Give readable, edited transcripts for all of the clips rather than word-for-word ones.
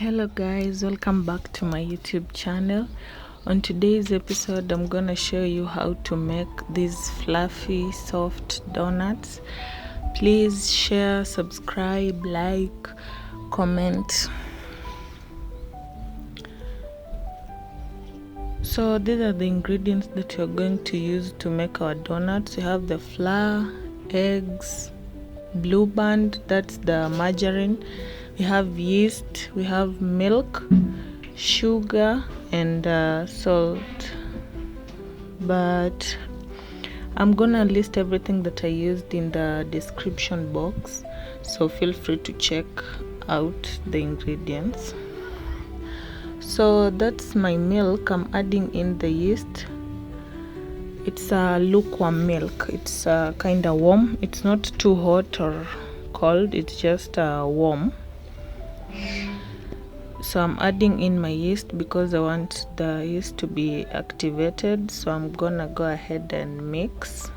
Hello guys, welcome back to my YouTube channel. On today's episode I'm gonna show you how to make these fluffy soft donuts. Please share, subscribe, like, comment. So these are the ingredients that you're going to use to make our donuts. You have the flour, eggs, blue band, that's the margarine, we have yeast, we have milk, sugar, and salt. But I'm gonna list everything that I used in the description box, so feel free to check out the ingredients. So that's my milk. I'm adding in the yeast. It's a lukewarm milk. It's kind of warm. It's not too hot or cold. It's just warm. So I'm adding in my yeast because I want the yeast to be activated. So I'm gonna go ahead and mix.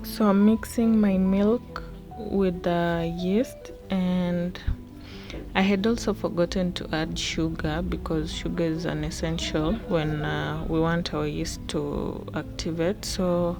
So I'm mixing my milk with the yeast, and I had also forgotten to add sugar because sugar is an essential when we want our yeast to activate. So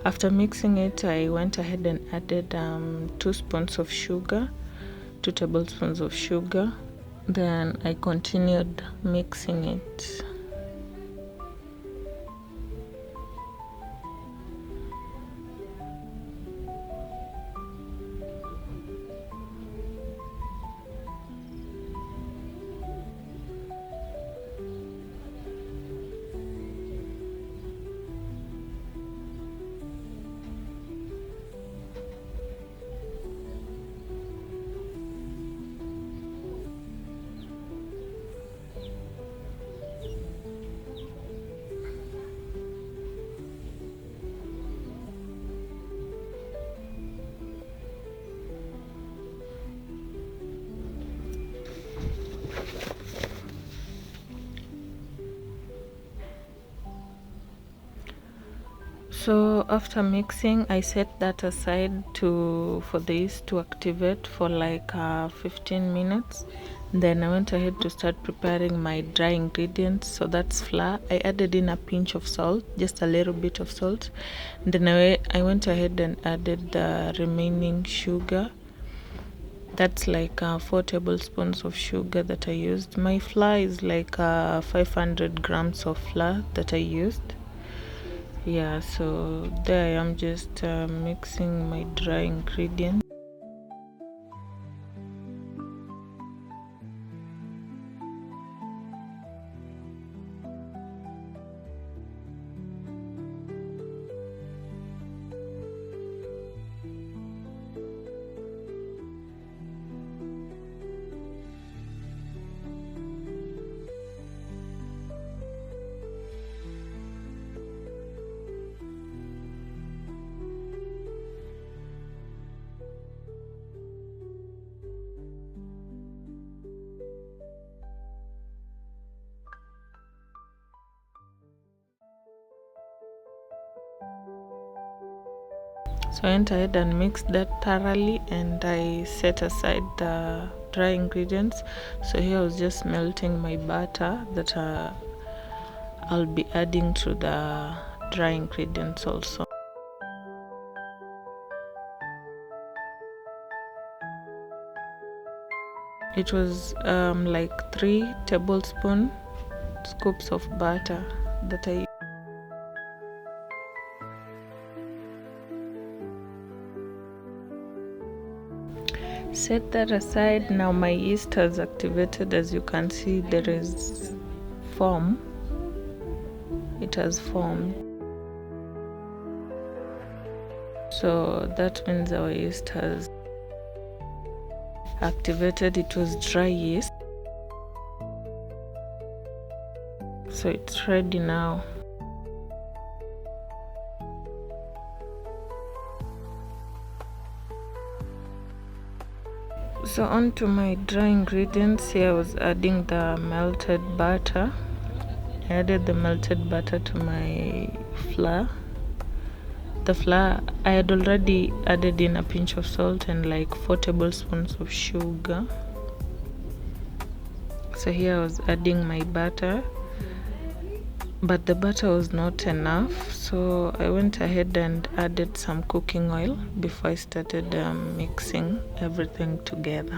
after mixing it, I went ahead and added 2 spoons of sugar, 2 tablespoons of sugar. Then I continued mixing it. So after mixing, I set that aside for the yeast to activate for like 15 minutes. Then I went ahead to start preparing my dry ingredients. So that's flour. I added in a pinch of salt, just a little bit of salt. And then I went ahead and added the remaining sugar. That's like 4 tablespoons of sugar that I used. My flour is like 500 grams of flour that I used. Yeah, so there I am, just mixing my dry ingredients. So I went ahead and mixed that thoroughly, and I set aside the dry ingredients. So here I was just melting my butter that I'll be adding to the dry ingredients also. It was like 3 tablespoon scoops of butter that I set that aside. Now my yeast has activated. As you can see, there is foam. It has formed. So that means our yeast has activated. It was dry yeast. So it's ready now. So on to my dry ingredients. Here I was adding the melted butter. I added the melted butter to my flour. The flour, I had already added in a pinch of salt and like 4 tablespoons of sugar. So here I was adding my butter, but the butter was not enough, so I went ahead and added some cooking oil before I started mixing everything together.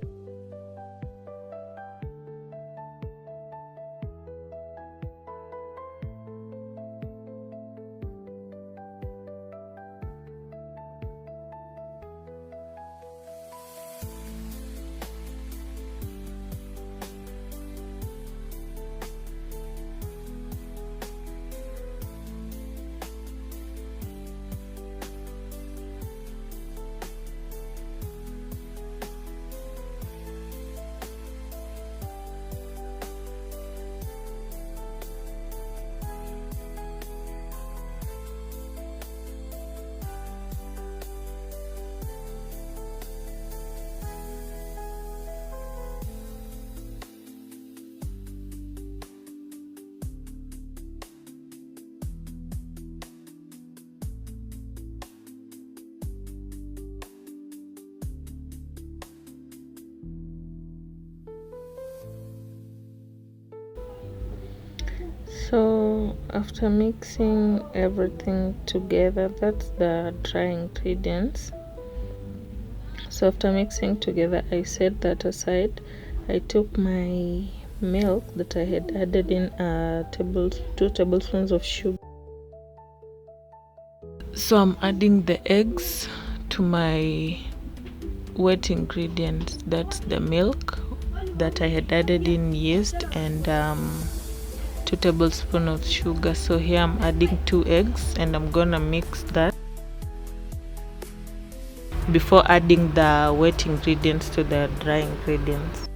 So after mixing everything together, that's the dry ingredients. So after mixing together, I set that aside. I took my milk that I had added in 2 tablespoons of sugar. So I'm adding the eggs to my wet ingredients. That's the milk that I had added in yeast and 2 tablespoons of sugar. So here I'm adding 2 eggs and I'm gonna mix that before adding the wet ingredients to the dry ingredients.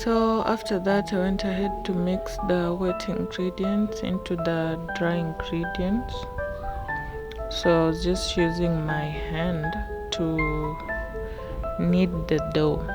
So after that, I went ahead to mix the wet ingredients into the dry ingredients. So I was just using my hand to knead the dough.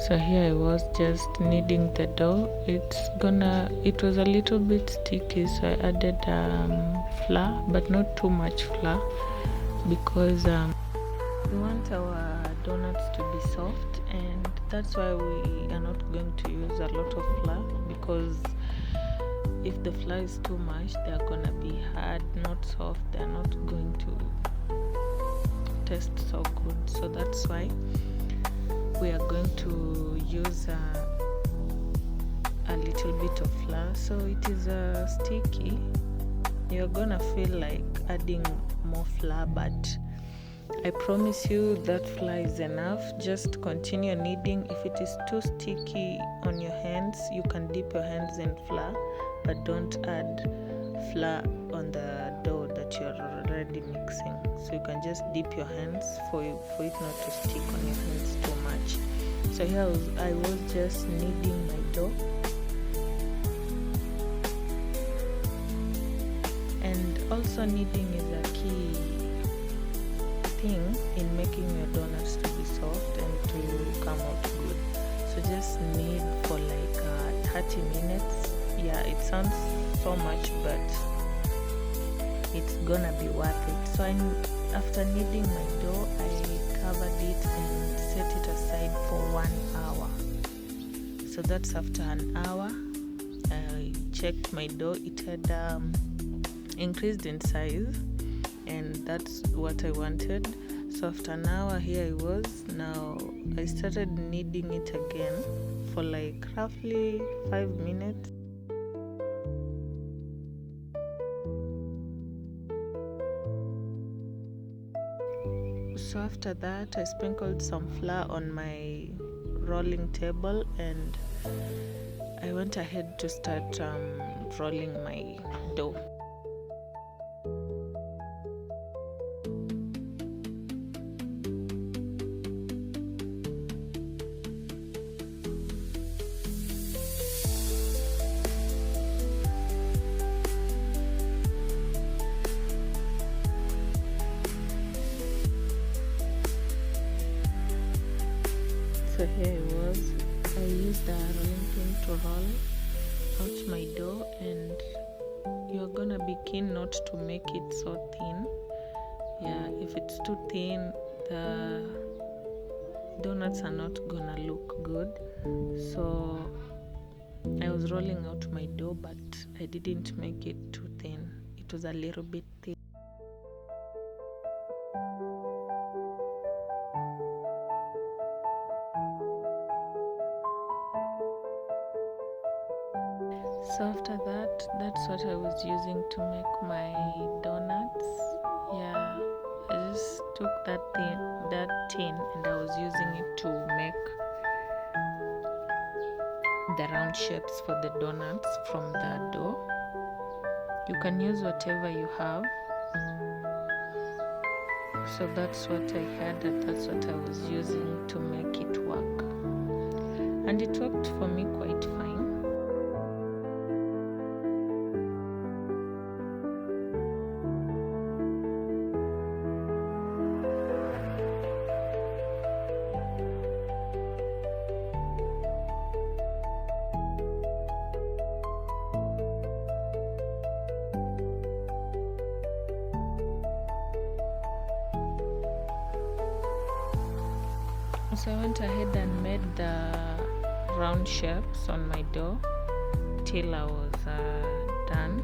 So here I was just kneading the dough. It was a little bit sticky, so I added flour, but not too much flour, because we want our donuts to be soft, and that's why we are not going to use a lot of flour, because if the flour is too much, they are gonna be hard, not soft. They are not going to taste so good. So that's why we are going to use a little bit of flour. So it is sticky. You're gonna feel like adding more flour, but I promise you that flour is enough. Just continue kneading. If it is too sticky on your hands, you can dip your hands in flour, but don't add flour on the dough that you're already mixing. So you can just dip your hands for it not to stick on your hands too much. So here I was just kneading my dough, and also kneading is a key thing in making your donuts to be soft and to come out good. So just knead for like 30 minutes. Yeah, it sounds so much, but it's gonna be worth it. So after kneading my dough, I covered it and set it aside for 1 hour. So that's after an hour. I checked my dough, it had increased in size, and that's what I wanted. So after an hour, here I was. Now I started kneading it again for like roughly 5 minutes. So after that, I sprinkled some flour on my rolling table and I went ahead to start rolling my dough. So here it was. I used the rolling pin to roll out my dough, and you're gonna be keen not to make it so thin. Yeah, if it's too thin, the donuts are not gonna look good. So I was rolling out my dough, but I didn't make it too thin. It was a little bit thin. So after that, that's what I was using to make my donuts. Yeah, I just took that tin and I was using it to make the round shapes for the donuts from the dough. You can use whatever you have. So that's what I had, and that's what I was using to make it work. And it worked for me quite fine. So I went ahead and made the round shapes on my dough till I was done.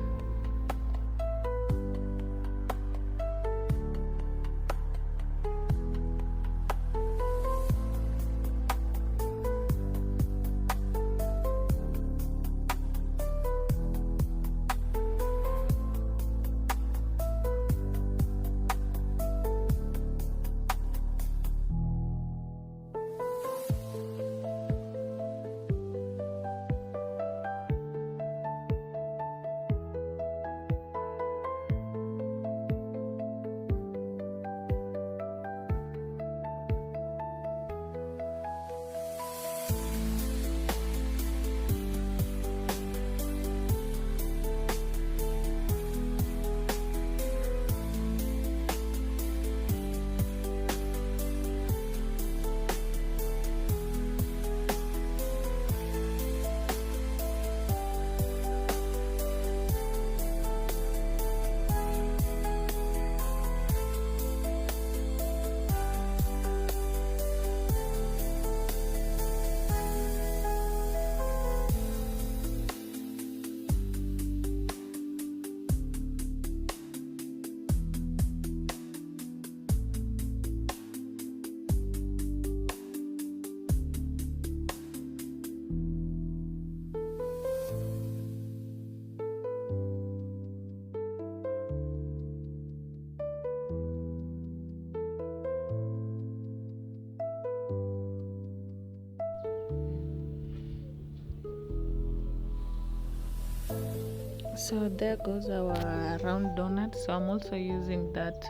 So there goes our round donut. So I'm also using that,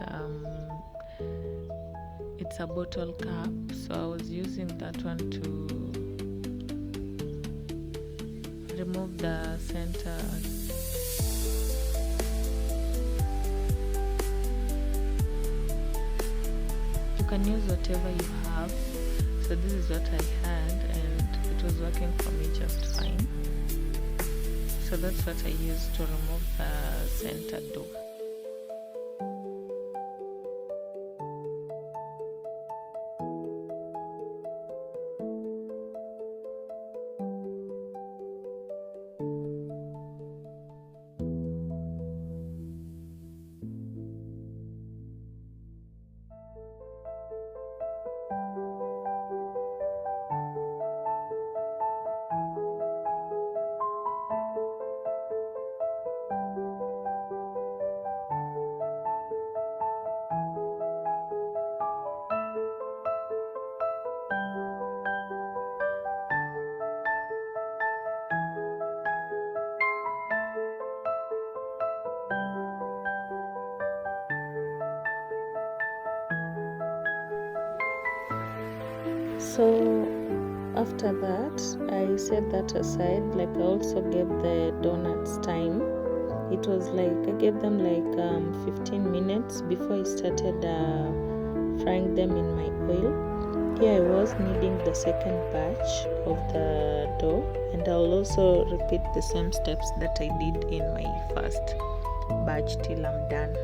it's a bottle cap, so I was using that one to remove the center. can use whatever you have. So this is what I had, and it was working for me just fine. So that's what I used to remove the center dough. So after that, I set that aside. Like, I also gave the donuts time. It was like I gave them like 15 minutes before I started frying them in my oil. Here I was kneading the second batch of the dough, and I'll also repeat the same steps that I did in my first batch till I'm done.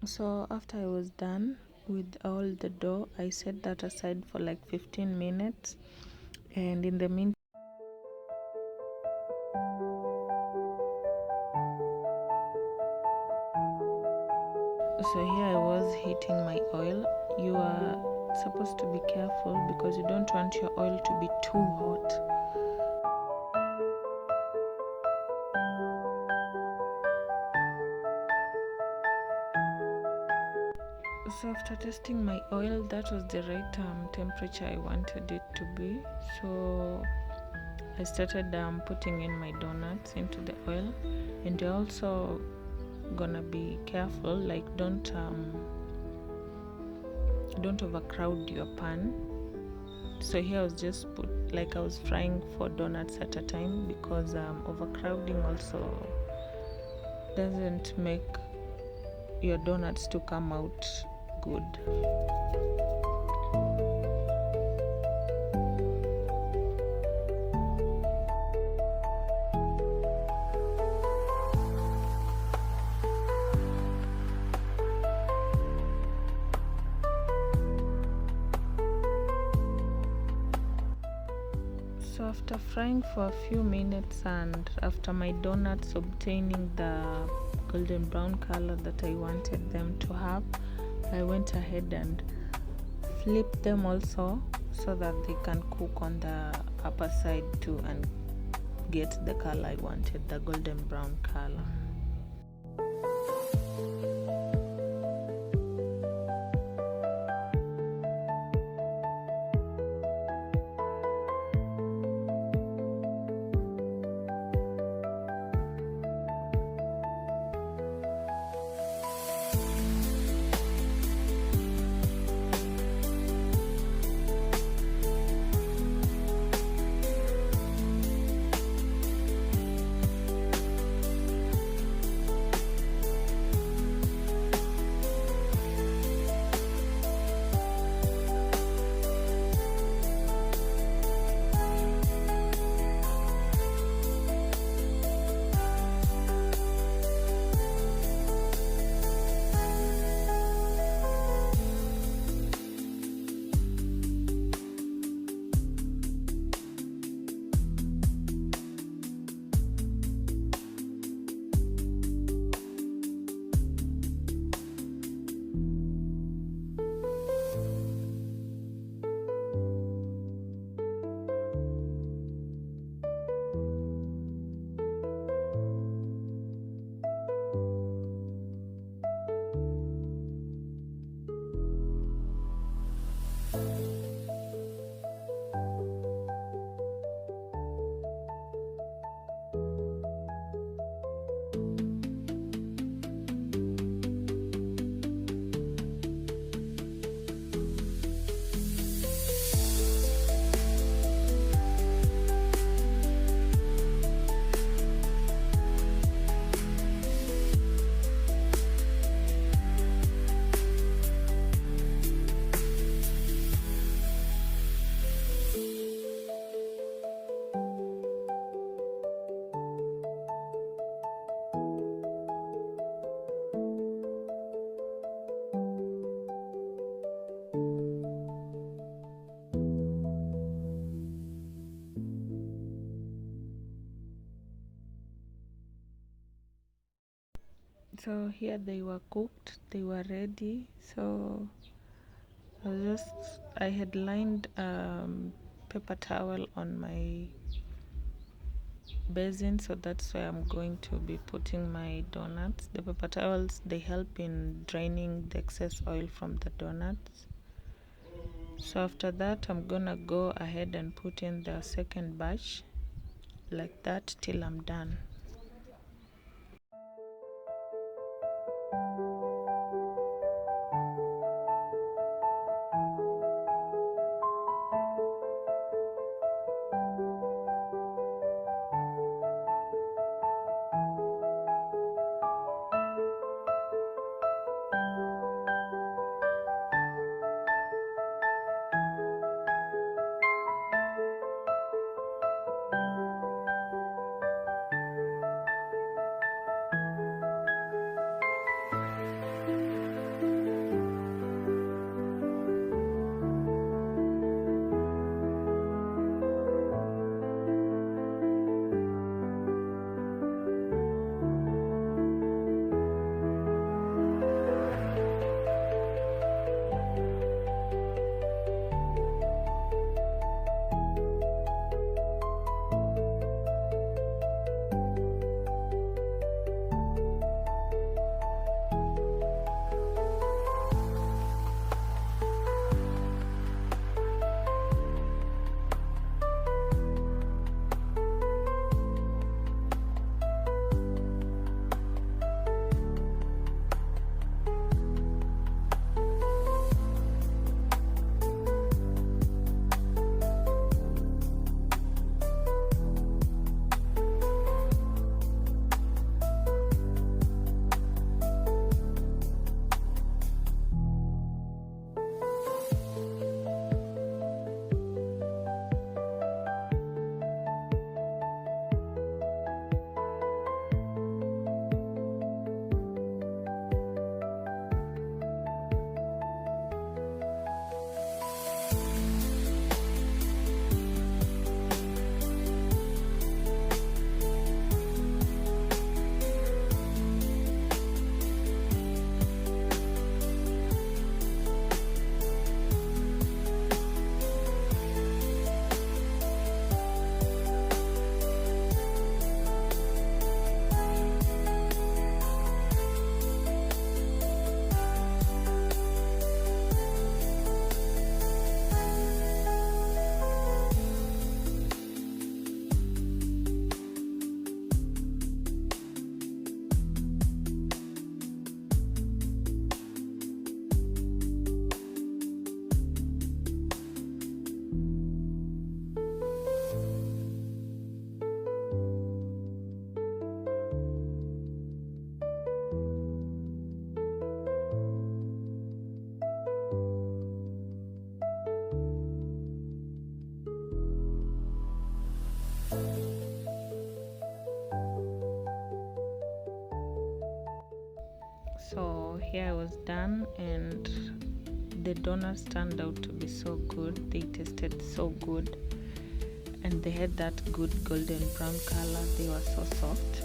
So after I was done with all the dough, I set that aside for like 15 minutes, and in the meantime, so here I was heating my oil. You are supposed to be careful because you don't want your oil to be too hot. So after testing my oil, that was the right temperature I wanted it to be. So I started putting in my donuts into the oil, and I also gonna be careful, like don't overcrowd your pan. So here I was just I was frying 4 donuts at a time, because overcrowding also doesn't make your donuts to come out good. So after frying for a few minutes, and after my donuts obtaining the golden brown color that I wanted them to have, I went ahead and flipped them also, so that they can cook on the upper side too and get the color I wanted, the golden brown color. So here they were cooked, they were ready. So I had lined paper towel on my basin, so that's where I'm going to be putting my donuts. The paper towels, they help in draining the excess oil from the donuts. So after that, I'm gonna go ahead and put in the second batch like that till I'm done. So here I was done, and the donuts turned out to be so good. They tasted so good, and they had that good golden brown color. They were so soft.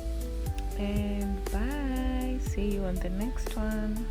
And bye, see you on the next one.